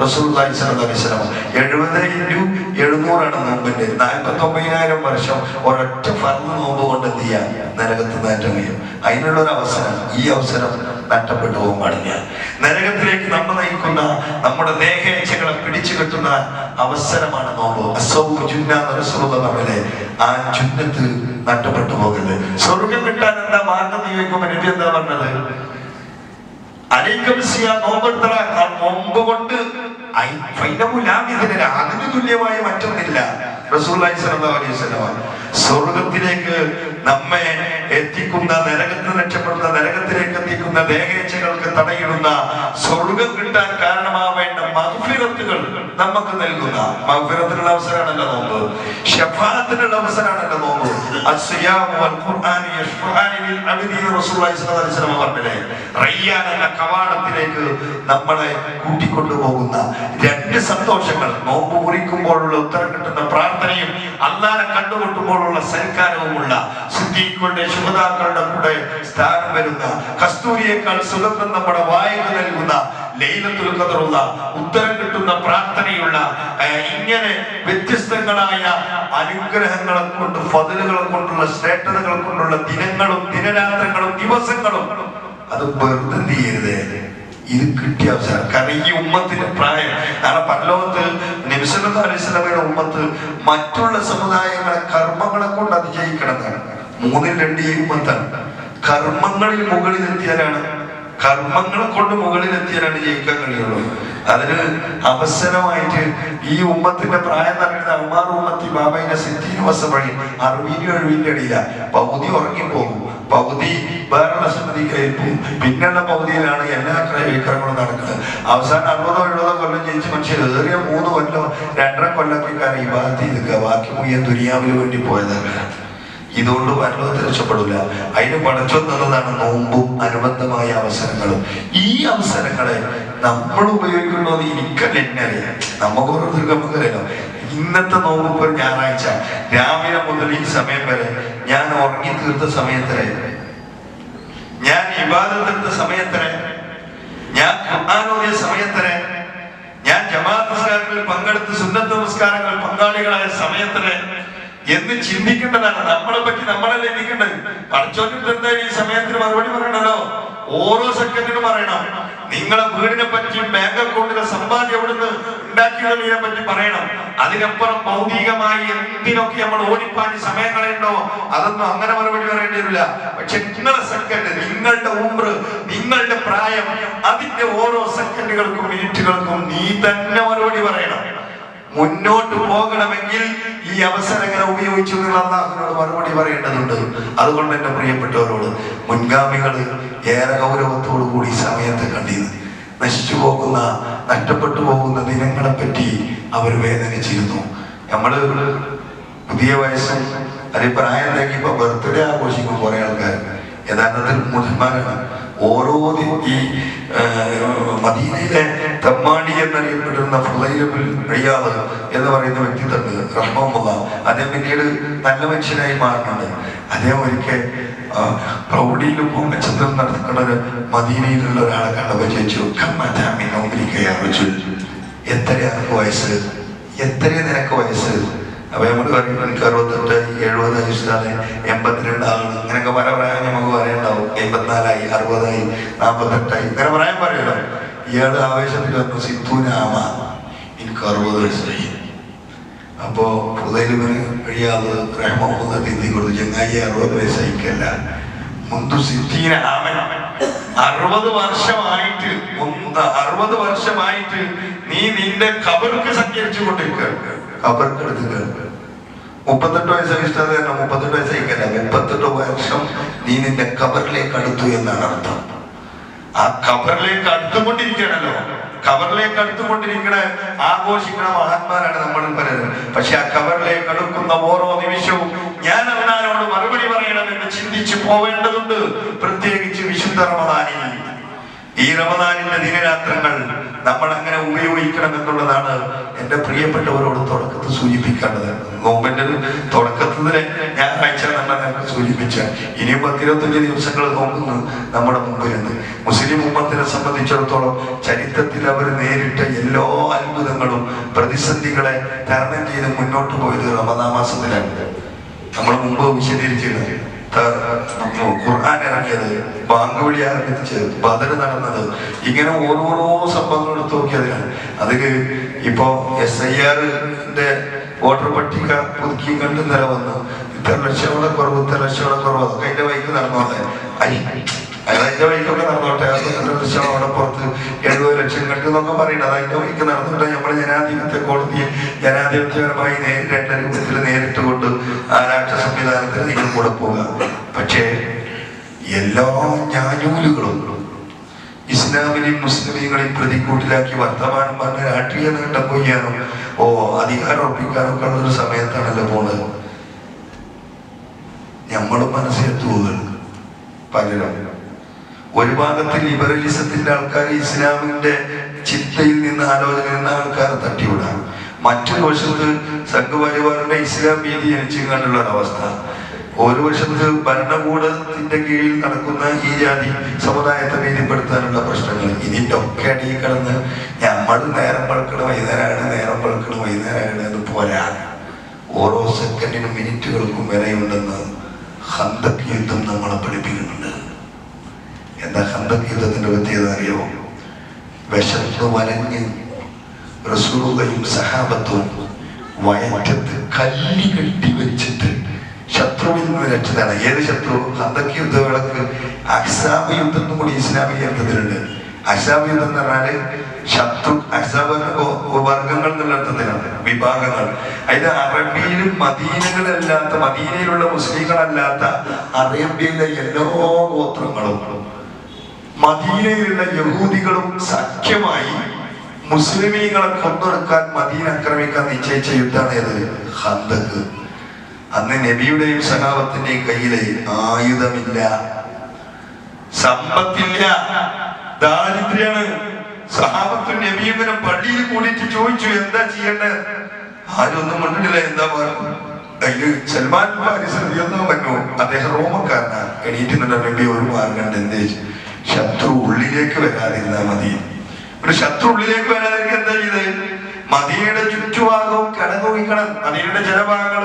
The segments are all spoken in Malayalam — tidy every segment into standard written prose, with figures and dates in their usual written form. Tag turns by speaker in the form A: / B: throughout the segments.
A: റസൂലുള്ളാഹി സ്വല്ലല്ലാഹു അലൈഹി വസല്ലം 70x700 നോമ്പിന്റെ 49,000 വർഷം ഒരൊറ്റ ഫർദ് നോമ്പ് കൊണ്ട് എന്ത് ചെയ്യാം, നരകത്ത് മാറ്റാൻ കഴിയും. അതിനുള്ളൊരു അവസരം, ഈ അവസരം നഷ്ടപ്പെട്ടു പോകാൻ പാടില്ല. നരകത്തിലേക്ക് നമ്മെ നയിക്കുന്ന നമ്മുടെ ദേഹേച്ഛകളെ പിടിച്ചു കെട്ടുന്ന അവസരമാണ് നോമ്പ്. അസ്സൗമു ജുന്ന എന്ന് റസൂലുള്ളാഹി പറഞ്ഞില്ലേ, ആ ജുന്നത്ത് നഷ്ടപ്പെട്ടു പോകരുത്. സ്വർഗം കിട്ടാൻ എന്താ മാർഗം ചോദിക്കുമ്പോൾ നബി എന്താ പറഞ്ഞത്? നോമ്പെടുത്തറ, നോമ്പ് കൊണ്ട് അതിന് തുല്യമായി മറ്റൊന്നില്ല. റസൂലുള്ളാഹി സ്വല്ലല്ലാഹു അലൈഹി വസല്ലം സ്വർഗത്തിലേക്ക് നമ്മെ എത്തിക്കുന്ന, നരകത്തിൽ രക്ഷപ്പെടുന്ന, നരകത്തിലേക്ക് എത്തിക്കുന്ന ദേഹേച്ഛകൾക്ക് തടയിടുന്ന, സ്വർഗം കിട്ടാൻ കാരണമാവേണ്ട മഗ്ഫിറത്തുകൾ നമുക്ക് നൽകുന്ന, മഗ്ഫിറത്തിനുള്ള അവസരമാണല്ലോ നോമ്പ്, ശഫാഅത്തിനുള്ള അവസരമാണല്ലോ നോമ്പ്. അസ്സിയാമു വൽ ഖുർആൻ യശ്ഫഅനി ലിൽ അബ്ദി റസൂലുള്ളാഹി സ്വല്ലല്ലാഹു അലൈഹി വസല്ലം പറഞ്ഞില്ലേ, റയ്യാൻ എന്ന കവാടത്തിലേക്ക് നമ്മളെ കൂട്ടിക്കൊണ്ടുപോകുന്ന രണ്ട് സന്തോഷങ്ങൾ, നോമ്പ് മുറിക്കുമ്പോഴുള്ള ഉത്തരം കിട്ടുന്ന പ്രാർത്ഥനയും അല്ലാഹനെ കണ്ടുമുട്ടുമ്പോഴുള്ള സൽക്കാരവുമുള്ള, സിദ്ദീഖുകളുടെ ശുഹദാക്കളുടെ കൂടെ സ്ഥാനം വരുന്ന, കസ്തൂരിയേക്കാൾ സുഗന്ധം നമ്മുടെ വായക്ക് നൽകുന്ന, ലൈലത്തുൽ ഖദറുള്ള, ഉത്തരം കിട്ടുന്ന പ്രാർത്ഥനയുള്ള, ഇങ്ങനെ വ്യത്യസ്തങ്ങളായ അനുഗ്രഹങ്ങളെ കൊണ്ട്, ഫضലുകളെ കൊണ്ടുള്ള, ശ്രേഷ്ഠതകൾ കൊണ്ടുള്ള ദിനങ്ങളും ദിനരാത്രങ്ങളും ദിവസങ്ങളും അത് വെറുതെ ചെയ്യരുത്. ഇത് കിട്ടിയ അവസരം. കാരണം ഈ ഉമ്മത്തിന്റെ പ്രായം, കാരണം പരലോകത്ത് നബി സല്ലല്ലാഹു അലൈഹി വസല്ലമയുടെ ഉമ്മത്ത് മറ്റുള്ള സമുദായങ്ങളെ കർമ്മങ്ങളെ കൊണ്ട് അതിജയിക്കണമെന്നാണ്. 3/2 ഈ ഉമ്മത്താണ്. കർമ്മങ്ങളിൽ മുകളിലെത്തിയാലാണ്, കർമ്മങ്ങളെ കൊണ്ട് മുകളിലെത്തിയാലാണ് ജയിക്കാൻ കഴിയുള്ളൂ. അതിന് അവസരമായിട്ട് ഈ ഉമ്മത്തിന്റെ പ്രായം എന്ന് പറയുന്നത് അമ്മാർ ഉമ്മത്തി ബാബൈന സിദ്ദീൻ വസബഴി 60-70 അടിയില. പകുതി ഉറങ്ങിപ്പോകും, പകുതി വേറെ സംഗതിക്കായിരിക്കും, പിന്നെയുള്ള പകുതിയിലാണ് എല്ലാ ക്രയവിക്രയങ്ങളും നടക്കുന്നത്. അവസാനം 60-70 കൊല്ലം ജയിച്ച് മനുഷ്യർ ഏറിയ 3 കൊല്ലം 2.5 കൊല്ലക്കാർ ഈ ഭാഗത്ത് നിൽക്കുക, ബാക്കി മുഴുവൻ ദുനിയാവിന് വേണ്ടി പോയതാണ്. ഇതുകൊണ്ട് പരലോകത്ത് രക്ഷപ്പെടില്ല. അതിന് പടച്ചോൻ തന്നതാണ് നോമ്പും അനുബന്ധമായ അവസരങ്ങളും. ഈ അവസരങ്ങളെ നമ്മൾ ഉപയോഗിക്കണമെന്ന് എനിക്കല്ല, എന്നെ അറിയാം, നമുക്ക് ഓരോരുത്തർക്ക് നമുക്കറിയാലോ. ഇന്നത്തെ നോമ്പ് ഇപ്പോൾ ഞായറാഴ്ച രാവിലെ മുതൽ ഈ സമയം വരെ ഞാൻ ഉറങ്ങി തീർത്ത സമയത്തരെ, ഞാൻ ഇബാദത്ത് എടുത്ത സമയത്തരെ, ഞാൻ ഖുർആൻ ഓതിയ സമയത്തരെ, ഞാൻ ജമാഅത്ത് നമസ്കാരങ്ങളിൽ പങ്കെടുത്ത് സുന്നത്ത് നമസ്കാരങ്ങൾ പങ്കാളികളായ സമയത്തരെ എന്ന് ചിന്തിക്കേണ്ടതാണ്. നമ്മളെ പറ്റി നമ്മളല്ലേ ചിന്തിക്കേണ്ടത്. പഠിച്ചോണ്ടിട്ട് എന്തായാലും ഈ സമയത്തിന് മറുപടി പറയണല്ലോ, ഓരോ സെക്കൻഡിനും പറയണം. നിങ്ങളെ വീടിനെ പറ്റി, ബാങ്ക് അക്കൗണ്ടിലെ സമ്പാദ്യം എവിടുന്ന് ഉണ്ടാക്കിയതിനെ പറ്റി പറയണം. അതിനപ്പുറം ഭൗതികമായി എന്തിനൊക്കെ നമ്മൾ ഓടിപ്പാഞ്ഞ് സമയങ്ങളുണ്ടോ അതൊന്നും അങ്ങനെ മറുപടി പറയേണ്ടി വരില്ല. പക്ഷെ നിങ്ങളെ സെക്കൻഡ്, നിങ്ങളുടെ ഉംർ, നിങ്ങളുടെ പ്രായം, അതിന്റെ ഓരോ സെക്കൻഡുകൾക്കും മിനിറ്റുകൾക്കും നീ തന്നെ മറുപടി പറയണം. മുന്നോട്ട് പോകണമെങ്കിൽ ഈ അവസരങ്ങളെ ഉപയോഗിച്ചു അല്ലാഹുവിനോട് മറുപടി പറയേണ്ടതുണ്ട്. അതുകൊണ്ട് എന്റെ പ്രിയപ്പെട്ടവരോട്, മുൻഗാമികൾ ഏറെ ഗൗരവത്തോടു കൂടി സമയത്തെ കണ്ടിരുന്നു. നശിച്ചു പോകുന്ന, നഷ്ടപ്പെട്ടു പോകുന്ന ദിനങ്ങളെ പറ്റി അവർ വേദനിച്ചിരുന്നു. നമ്മള് പുതിയ വയസ്സും അത് പ്രായം തേക്കിയപ്പോ ബർത്ത്ഡേ ആഘോഷിക്കും കുറെ ആൾക്കാർ. യഥാർത്ഥത്തിൽ മുസ്ലിമാരാണ്. ഓരോ ഈ മദീനയിലെ തമ്മാടി എന്നറിയപ്പെട്ടിരുന്ന ഫുളൈൽ ഇബ്നു ഇയാദ് എന്ന് പറയുന്ന വ്യക്തിത്വമുണ്ട്, റഹ്മത്തുള്ളാഹി. അദ്ദേഹം പിന്നീട് നല്ല മനുഷ്യനായി മാറുന്നുണ്ട്. അദ്ദേഹം ഒരിക്കൽ പ്രൗഢിയിലും പൊങ്ങച്ചത്തിലും നടത്തുന്നത് മദീനയിലുള്ള ഒരാളെ കണ്ടപ്പോൾ ചോദിച്ചു, എത്രയാണ് വയസ്സ്, എത്രയാണ് നിനക്ക് വയസ്സ്? അപ്പൊ നമ്മള് പറയും എനിക്ക് 68, 70 വയസ്സാണ്, 82 ആണ്, ഇങ്ങനെയൊക്കെ പല പ്രായം നമുക്ക് പറയാനുണ്ടാവും. 84ആയി, 60ആയി, 48ആയി, ഇങ്ങനെ പറയാൻ പറയുമല്ലോ. ഇയാള് ആവേശത്തിൽ വന്നു, സിദ്ധൂനാമ എനിക്ക് 60 വയസ്സായി. അപ്പോ പുതയിലിന് കഴിയാതെ റഹ്മത്ത് തിന്തി കൊടുത്തു, ചങ്ങായി 60 വയസ്സായിക്കല്ല, മുന്തു സിദ്ധീനാമൻ 60 വർഷമായിട്ട് 60 വർഷമായിട്ട് നീ നിന്റെ ഖബർക്ക് സഞ്ചരിച്ചു കൊണ്ടിരിക്കുക. ഖബർക്ക് എടുത്തുക 38 വയസ്സായി ഇഷ്ടം, 38 വയസ്സായിക്കല്ല, 38 വർഷം നീ നിന്റെ ഖബറിലേക്ക് അടുത്തു എന്നാണ് അർത്ഥം. ആ ഖബറിലേക്ക് അടുത്തുകൊണ്ടിരിക്കണല്ലോ. ഖബറിലേക്ക് അടുത്തുകൊണ്ടിരിക്കണ ആഘോഷിക്കണ മഹാന്മാരാണ് നമ്മൾ പലരും. പക്ഷെ ആ ഖബറിലേക്ക് അടുക്കുന്ന ഓരോ നിമിഷവും ഞാൻ അവനോട് മറുപടി പറയണമെന്ന് ചിന്തിച്ചു പോവേണ്ടതുണ്ട്. പ്രത്യേകിച്ച് വിശുദ്ധ റമദാനിൽ, ഈ റമദാനിന്റെ ദിനരാത്രങ്ങൾ നമ്മൾ അങ്ങനെ ഉപയോഗിക്കണം എന്നുള്ളതാണ് എന്റെ പ്രിയപ്പെട്ടവരോട് തുടക്കത്തിൽ സൂചിപ്പിക്കേണ്ടത്. നോമ്പിന്റെ തുടക്കത്തിലെ ഞായറാഴ്ച നമ്മൾ സൂചിപ്പിച്ച ഇനിയും 10-25 ദിവസങ്ങൾ നോക്കുന്നു നമ്മുടെ മുമ്പിലുണ്ട്. മുസ്ലിം ഉമ്മത്തിനെ സംബന്ധിച്ചിടത്തോളം ചരിത്രത്തിൽ അവർ നേരിട്ട എല്ലാ പ്രതിസന്ധികളെ തരണം ചെയ്ത് മുന്നോട്ട് പോയത് റമദാൻ മാസത്തിലാണ്. നമ്മൾ മുമ്പ് വിശദീകരിച്ചിരുന്നത് ഖുർആൻ ഇറങ്ങിയത്, ബാങ്ക് വിളി ആരംഭിച്ചത്, ബദർ നടന്നത്, ഇങ്ങനെ ഓരോരോ സംഭവങ്ങൾ എടുത്ത് നോക്കിയതിനാണ്. അതില് ഇപ്പോ SIR-ന്റെ വോട്ടർ പട്ടിക പുതുക്കി കണ്ട് നില വന്നു. ഇത്ര ലക്ഷങ്ങളുടെ കുറവ്, ഇത്ര ലക്ഷങ്ങളുടെ കുറവ്, അതൊക്കെ അതിന്റെ വഴിക്ക് നടന്നോട്ടെ, അതിന്റെ വഴിക്കൊക്കെ നടന്നോട്ടെ. 2 ലക്ഷം അവിടെ പുറത്ത് 70 ലക്ഷം കണ്ടു എന്നൊക്കെ പറയുന്നത് അതിന്റെ വഴിക്ക് നടന്നോട്ടെ. നമ്മൾ ജനാധിപത്യ കോടതിയെ ജനാധിപത്യപരമായി നേരിടേണ്ട രൂപത്തിൽ നേരിട്ട് കൊണ്ട് ആ രാഷ്ട്ര സംവിധാനത്തിന് നിങ്ങൾ കൂടെ പോകുക. പക്ഷേ എല്ലാ ഞാനൂലുകളും ഇസ്ലാമിനെയും മുസ്ലിമീങ്ങളെയും പ്രതിക്കൂട്ടിലാക്കി വർത്തമാനം പറഞ്ഞ രാഷ്ട്രീയ നേട്ടം കൊയ്യാനും അധികാരം ഉറപ്പിക്കാനൊക്കെ ഉള്ളൊരു സമയത്താണല്ലോ പോണത്. നമ്മളും മനസ്സിലെത്തുക പലരും. ഒരു ഭാഗത്ത് ലിബറലിസത്തിന്റെ ആൾക്കാർ ഇസ്ലാമിന്റെ ചിന്തയിൽ നിന്ന് ആലോചനയിൽ നിന്ന് ആൾക്കാരെ തട്ടിവിടാം, മറ്റൊരു വശത്ത് സംഘപരിവാറിന്റെ ഇസ്ലാം ഭീതി ജനിച്ചു കണ്ടുള്ള ഒരവസ്ഥ. ഒരു വശത്ത് ഭരണകൂടത്തിന്റെ കീഴിൽ നടക്കുന്ന ഈ ജാതി സമുദായത്തെ ഭീതിപ്പെടുത്താനുള്ള പ്രശ്നങ്ങൾ. ഇതിന്റെ ഒക്കെ അടിയിൽ കിടന്ന് നമ്മൾ നേരം പഴുക്കണ വൈകുന്നേരമാണ്, നേരം പഴുക്കണ വൈകുന്നേരമാണ് എന്ന് പോരാ. ഓരോ സെക്കൻഡിനും മിനിറ്റുകൾക്കും വിലയുണ്ടെന്ന് ഖന്തക് യുദ്ധം നമ്മളെ പഠിപ്പിക്കുന്നുണ്ട്. എന്താ ഖന്തക് യുദ്ധത്തിന്റെ പ്രത്യേകത അറിയോ? വിശന്ന് വലഞ്ഞ് റസൂലുള്ളാഹിയും സഹാബത്തും വയറ്റത്ത് കല്ലി കെട്ടി വെച്ചിട്ട് ശത്രുവിൽ നിന്ന് രക്ഷിതാണ്. ഏത് ശത്രു? ഖന്തക് യുദ്ധങ്ങൾക്ക് അഹ്സാബ് യുദ്ധം കൂടി ഇസ്ലാമിക യുദ്ധത്തിലുണ്ട്. അഹ്സാബ് യുദ്ധം എന്ന് പറഞ്ഞാല് ശത്രു, അഹ്സാബ് വർഗങ്ങൾ എന്നുള്ള അർത്ഥത്തിലാണ്, വിഭാഗങ്ങൾ. അതിന് അറബിയിലും മദീനകളല്ലാത്ത, മദീനയിലുള്ള മുസ്ലിങ്ങളല്ലാത്ത അറേബ്യയിലെ എല്ലാ ഗോത്രങ്ങളും മദീനയിലുള്ള യഹൂദികളും സഖ്യമായി മുസ്ലിമീങ്ങളെ കൊന്നൊടുക്കാൻ മദീന ആക്രമിക്കാൻ നിശ്ചയിച്ച യുദ്ധമാണ് ഏത്? ഖന്തക്. അന്ന് നബിയുടെയും സഹാബത്തിന്റെയും കയ്യിലെ ആയുധമില്ല, സമ്പത്തില്ല, ദാരിദ്ര്യാണ്. സഹാബത്തും നബിയും പള്ളിയിൽ കൂടിയിട്ട് ചോദിച്ചു എന്താ ചെയ്യേണ്ടത്? ആരും ഒന്നും കണ്ടിട്ടില്ല. എന്താ പറഞ്ഞു? അതില് സൽമാൻ ഫാരിസ് പറഞ്ഞു, അദ്ദേഹം റോമക്കാരനാണ്. എണീറ്റുന്നുണ്ട് നബി, ഒരു മാർഗം എന്തേ? ശത്രു ഉള്ളിലേക്ക് വരാതിരുന്നാ മതി. ഒരു ശത്രു ഉള്ളിലേക്ക് വരാതിരിക്കാൻ എന്താ ചെയ്ത്? മദീനയുടെ ചുറ്റുഭാഗവും കിടന്നുപോയിക്കണം. മദീനയുടെ ചില ഭാഗങ്ങൾ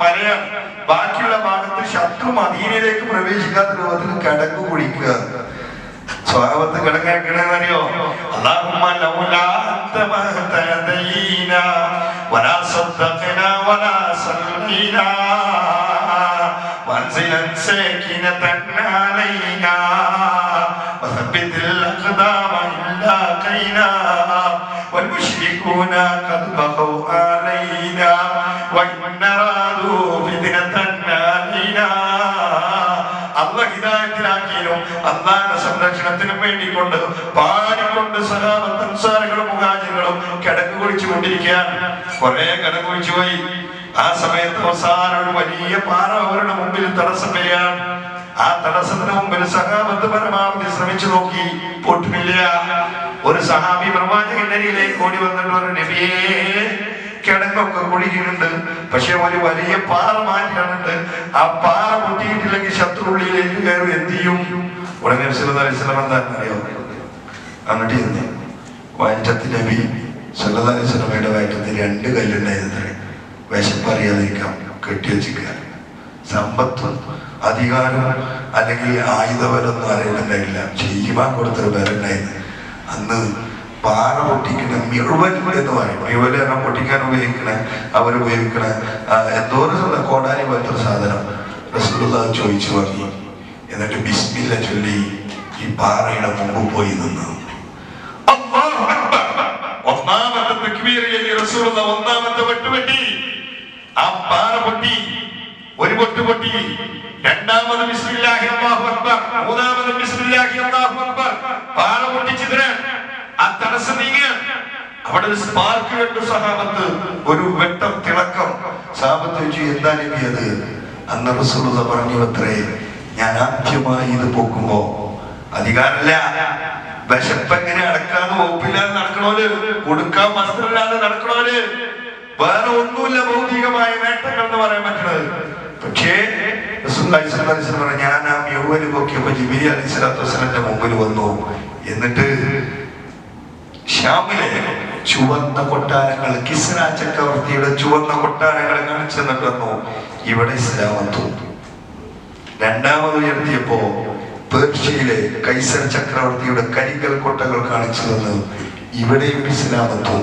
A: മലയാണ്, ബാക്കിയുള്ള ഭാഗത്ത് ശത്രു മദീനയിലേക്ക് പ്രവേശിക്കാത്ത രൂപത്തിൽ കിടക്കു കുടിക്കുക. സ്വഭാവത്ത് കിടങ്ങറിയോ? അല്ലാഹുമ്മ ലൗലാ അൻത മഹ്തദീനാ വലാ സദ്ദഖനാ വലാ സല്ലീനാ വൻസിലൻ സകീനതൻ അലൈനാ വസബ്ബിതിൽ അഖ്ദാമ ഇല്ലാ കൈനാ والمشركون قد بغوا علينا وإن أرادوا فتنة علينا. അള്ളാഹ് ഹിദായത്തിലാക്കിയും അള്ളാഹുവിന്റെ സംരക്ഷണത്തിനും വേണ്ടിക്കൊണ്ട് പാടിക്കൊണ്ട് സഹാബത്ത് അൻസാറുകളും മുഹാജിറുകളും കിടക്ക് കുഴിച്ചു കൊണ്ടിരിക്കുകയാണ്. കുറെ കിടക്ക് കുഴിച്ചു പോയി. ആ സമയത്ത് അവസാനം ഒരു വലിയ പാറ അവരുടെ മുമ്പിൽ തടസ്സം വരികയാണ്. ആ തടസ്സത്തിന് മുമ്പിൽ സഹാബത്ത് പരമാവധി ശ്രമിച്ചു നോക്കി, പൊട്ടുമില്ല. ഒരു സഹാബി പ്രവാചകന്റെ അരികിലേക്ക് ഓടി വന്നിട്ട് പറഞ്ഞു, നബിയേ, കിടങ്ങൊക്കെ കുഴിക്കുന്നുണ്ട്, പക്ഷെ ഒരു വലിയ പാറ മാറ്റാനുണ്ട്. ആ പാറ പൊട്ടിയിട്ടില്ലെങ്കിൽ ശത്രു ഉള്ളിലേക്ക് കയറി എന്ത് ചെയ്യും? ഉടനെ സല്ലല്ലാഹു അലൈഹി വസല്ലം എന്താണെന്നറിയോ? എന്നിട്ട് ഇന്ന് വയറ്റത്ത് നബി സല്ലല്ലാഹു അലൈഹി വസല്ലമയുടെ വയറ്റത്ത് 2 കല്ലുണ്ടായിരുന്നേ. വിശപ്പറിയാതിരിക്കാം കെട്ടിവെച്ചിരിക്കുക. സമ്പത്തും അധികാരം അല്ലെങ്കിൽ ആയുധബലമൊന്നും അറിയുന്നുണ്ടായില്ല. ചെയ്യുവാൻ കൊടുത്തൊരു ബലമുണ്ടായിരുന്നു. അന്ന് പാറ പൊട്ടിക്കുന്ന മിഴുവൻ എന്ന് പറയും. മിഴുവൻ എണ്ണം പൊട്ടിക്കാൻ ഉപയോഗിക്കണ, അവരുപയോഗിക്കണ എന്തോ ഒരു കോടാലി പോലത്തെ സാധനം റസൂലുള്ളാഹി ചോദിച്ചു വാങ്ങി. എന്നിട്ട് ബിസ്മില്ല ചൊല്ലി ഈ പാറയുടെ മുമ്പ് പോയി നിന്ന് ഒന്നാമത്തെ തക്ബീറിൽ റസൂലുള്ളാഹി ഒന്നാമത്തെ വെട്ടുപെട്ടി. ആ പാറ പൊട്ടി, ഒരു പൊട്ട് പൊട്ടി. രണ്ടാമത് ബിസ്മില്ലാഹി അല്ലാഹു അക്ബർ, മൂന്നാമത് ബിസ്മില്ലാഹി അല്ലാഹു അക്ബർ. പാറ പൊട്ടിച്ചതിന് ആ തടസ്സം നീങ്ങി. അവിടെ ഒരു സ്പാർക്ക് കണ്ടു സഹാബത്ത്, ഒരു വെട്ടം തിളക്കം. സഹാബത്ത് ചോദിച്ചു, എന്താ നബി അത്? അന്ന് റസൂലുള്ളാഹി പറഞ്ഞു അത്രേ, ഞാൻ ആദ്യമായി ഇത് പൊക്കുമ്പോ അധികാരമില്ല, വിശപ്പെങ്ങനെ അടക്കാതെ വകുപ്പില്ലാതെ നടക്കണോല്, കൊടുക്കാൻ വസ്ത്രമില്ലാതെ നടക്കണോല്, വേറെ ഒന്നുമില്ല ഭൗതികമായ നേട്ടങ്ങൾ എന്ന് പറയാൻ പറ്റണത്. പക്ഷേ റസൂലുള്ളാഹി സ്വല്ലല്ലാഹു അലൈഹി വസല്ലം ഞാൻ ആ യൗവനം നോക്കിയപ്പോ ജിബ്രീൽ അലൈഹിസ്സലാത്തു വസ്സലാമിന്റെ മുമ്പിൽ വന്നു. എന്നിട്ട് ശ്യാമിലെ ചുവന്ന കൊട്ടാരങ്ങൾ, കിസ്ര ചക്രവർത്തിയുടെ ചുവന്ന കൊട്ടാരങ്ങൾ കാണിച്ചു തന്നിട്ട് വന്നു. ഇവിടെ ഇസ്ലാം വന്നു. രണ്ടാമത് ഉയർത്തിയപ്പോ പേർഷ്യയിലെ കൈസർ ചക്രവർത്തിയുടെ കരിങ്കൽ കോട്ടകൾ കാണിച്ചു തന്നു. ഇവിടെയും ഇസ്ലാം വന്നു.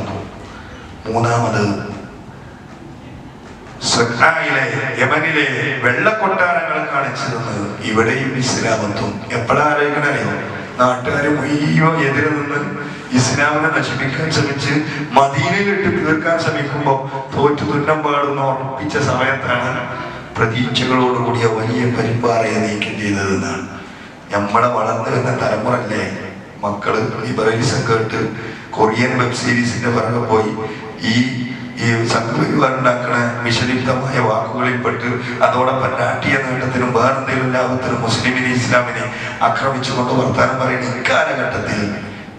A: മൂന്നാമത് യമനിലെ വെള്ളക്കൊട്ടാരങ്ങൾ കാണിച്ചു തന്നത്. ഇവിടെയും ഇസ്ലാം വന്നു. എപ്പോഴാലോചിക്കണോ? നാട്ടുകാർ മുഴുവൻ എതിരെ നിന്ന് ഇസ്ലാമിനെ നശിപ്പിക്കാൻ ശ്രമിച്ച് മദീനയിലിട്ട് തീർക്കാൻ ശ്രമിക്കുമ്പോൾ തോറ്റു തുന്നം പാടുന്ന ഉറപ്പിച്ച സമയത്താണ് പ്രതീക്ഷകളോടുകൂടിയ വലിയ പരിപാറയെ നീക്കം ചെയ്തതെന്നാണ്. നമ്മളെ വളർന്നു വരുന്ന തലമുറല്ലേ മക്കള് ലിബറലിസം കേട്ട് കൊറിയൻ വെബ് സീരീസിന്റെ പിറകെ പോയി ഈ സംഘപരിവാറുണ്ടാക്കണ വിഷലിപ്തമായ വാക്കുകളിൽപ്പെട്ട് അതോടൊപ്പം രാഷ്ട്രീയ നേട്ടത്തിനും വേറെന്തെങ്കിലും ലാഭത്തിനും മുസ്ലിമിനെ ഇസ്ലാമിനെ ആക്രമിച്ചുകൊണ്ട് വർത്താനം പറയുന്ന ഇക്കാലഘട്ടത്തിൽ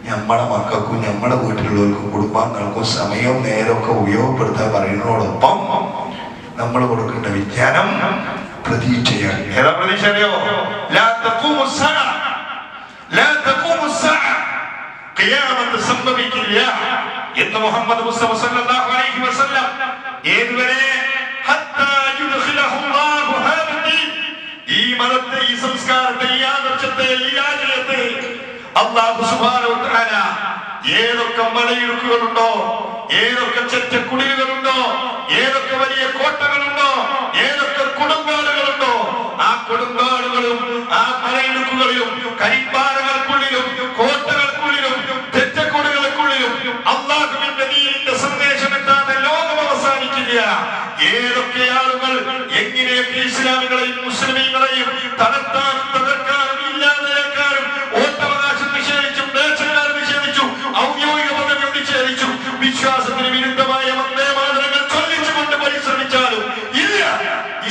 A: നമ്മളെ മക്കൾക്കും നമ്മളെ വീട്ടിലുള്ളവർക്കും കുടുംബാംഗങ്ങൾക്കും സമയവും നേരമൊക്കെ ഉപയോഗപ്പെടുത്താൻ പറയുന്നതോടൊപ്പം നമ്മൾ കൊടുക്കേണ്ട വിജ്ഞാനം പ്രതീക്ഷയാണ്. ഏതാ പ്രതീക്ഷ അറിയോ? ഖിയാമത്ത് സംഭവിക്കില്ല എന്ന് മുഹമ്മദ് മുസ്തഫ സല്ലല്ലാഹു അലൈഹി വസല്ലം. ഏതുവരെ? ഹത്താ യുദ്ഖിലഹുല്ലാഹു ഹാദാ ദീൻ, ഈ മതത്തെ, ഈ സംസ്കാരത്തെ, ഈ ആദർശത്തെ, ഈ ആചാരത്തെ അല്ലാഹു സുബ്ഹാനഹു വ തആല ഏതൊക്കെ മലയിടുക്കുകളുണ്ടോ, ഏതൊക്കെ ചെറ്റക്കുടിലുകളുണ്ടോ, ഏതൊക്കെ വലിയ കോട്ടകളുണ്ടോ, ഏതൊക്കെ കൊടുങ്കാടുകളുണ്ടോ, ആ കൊടുങ്കാടുകളും ആ മലയിടുക്കുകളിലും കരിപ്പാറകൾക്കുള്ളിലും കോട്ടകൾക്കുള്ളിലും തെറ്റക്കൊടികൾക്കുള്ളിലും അല്ലാഹുവിന്റെ ദീനിന്റെ സന്ദേശം എത്താതെ ലോകം അവസാനിക്കില്ല. ഏതൊക്കെ ആളുകൾ എങ്ങനെയൊക്കെ ഇസ്ലാമികളെയും മുസ്ലിമീങ്ങളെയും തളർത്താനും തകർക്കാനും ഇല്ലാതെയാക്കാനും വോട്ടവകാശം നിഷേധിച്ചും ദേശക്കാർ നിഷേധിച്ചു, ഔദ്യോഗിക പദവി നിഷേധിച്ചു, വിശ്വാസത്തിന് വിരുദ്ധമായ വന്ദേ മാതരങ്ങൾ ചൊല്ലിച്ചുകൊണ്ട് പരിശ്രമിച്ചാലും ഇല്ല.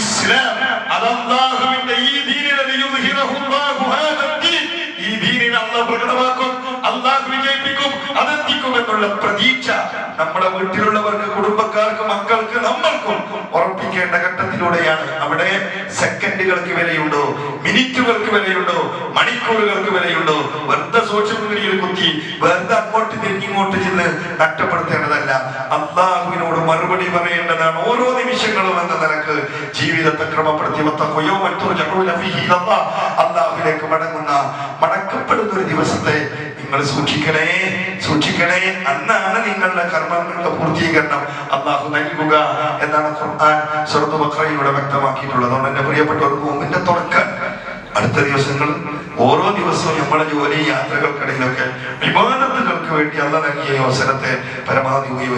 A: ഇസ്ലാം അത് അല്ലാഹുവിന്റെ ഈ ദീനിനെ യുദ്ഹിറഹുല്ലാഹു ഹാദാ ദീൻ, ഈ ദീനിനെ അല്ലാഹു പ്രകടമാക്കും, അല്ലാഹു വിജയിപ്പിക്കും, അതെത്തിക്കും എന്നുള്ള പ്രതീക്ഷ നമ്മുടെ വീട്ടിലുള്ളവർക്ക്, കുടുംബക്കാർക്ക്, മക്കൾക്ക്, നമ്മൾക്കും ഉറപ്പിക്കേണ്ട ഘട്ടത്തിലൂടെയാണ്. അവിടെ സെക്കൻഡുകൾക്ക് വിലയുണ്ടോ, മിനിറ്റുകൾക്ക് വിലയുണ്ടോ, മണിക്കൂറുകൾക്ക് വിലയുണ്ടോ? വെറുതെ സോഷ്യൽ മീഡിയയിൽ കുത്തി വെറുതെ അങ്ങോട്ട് തിരിഞ്ഞിങ്ങോട്ട് ചെന്ന് നഷ്ടപ്പെടുത്തേണ്ടതല്ല. അല്ലാഹുവിനോട് മറുപടി പറയേണ്ടതാണ് ഓരോ നിമിഷങ്ങളും എന്ന നിലക്ക് ജീവിതത്തെ ക്രമപ്പെടുത്തി അല്ലാഹുവിലേക്ക് മടക്കപ്പെടുന്ന ഒരു ദിവസത്തെ നിങ്ങൾ സൂക്ഷിക്കണേ, സൂക്ഷിക്കണേ. അന്നാണ് നിങ്ങളുടെ കർമ്മങ്ങളുടെ പൂർത്തീകരണം അല്ലാഹു നൽകുക എന്നാണ് ഖുർആൻ സൂറത്തുൽ ബഖറയിലൂടെ വ്യക്തമാക്കിയിട്ടുള്ളത്. അതുകൊണ്ട് എന്റെ പ്രിയപ്പെട്ടവർ, മുമ്പിന്റെ തുടക്കം അടുത്ത ദിവസങ്ങൾ ഓരോ ദിവസവും നമ്മുടെ ജോലി യാത്രകൾക്കിടയിലൊക്കെ വിവാദത്തുകൾക്ക് വേണ്ടി അല്ലാഹു നൽകിയ അവസരത്തെ പരമാവധി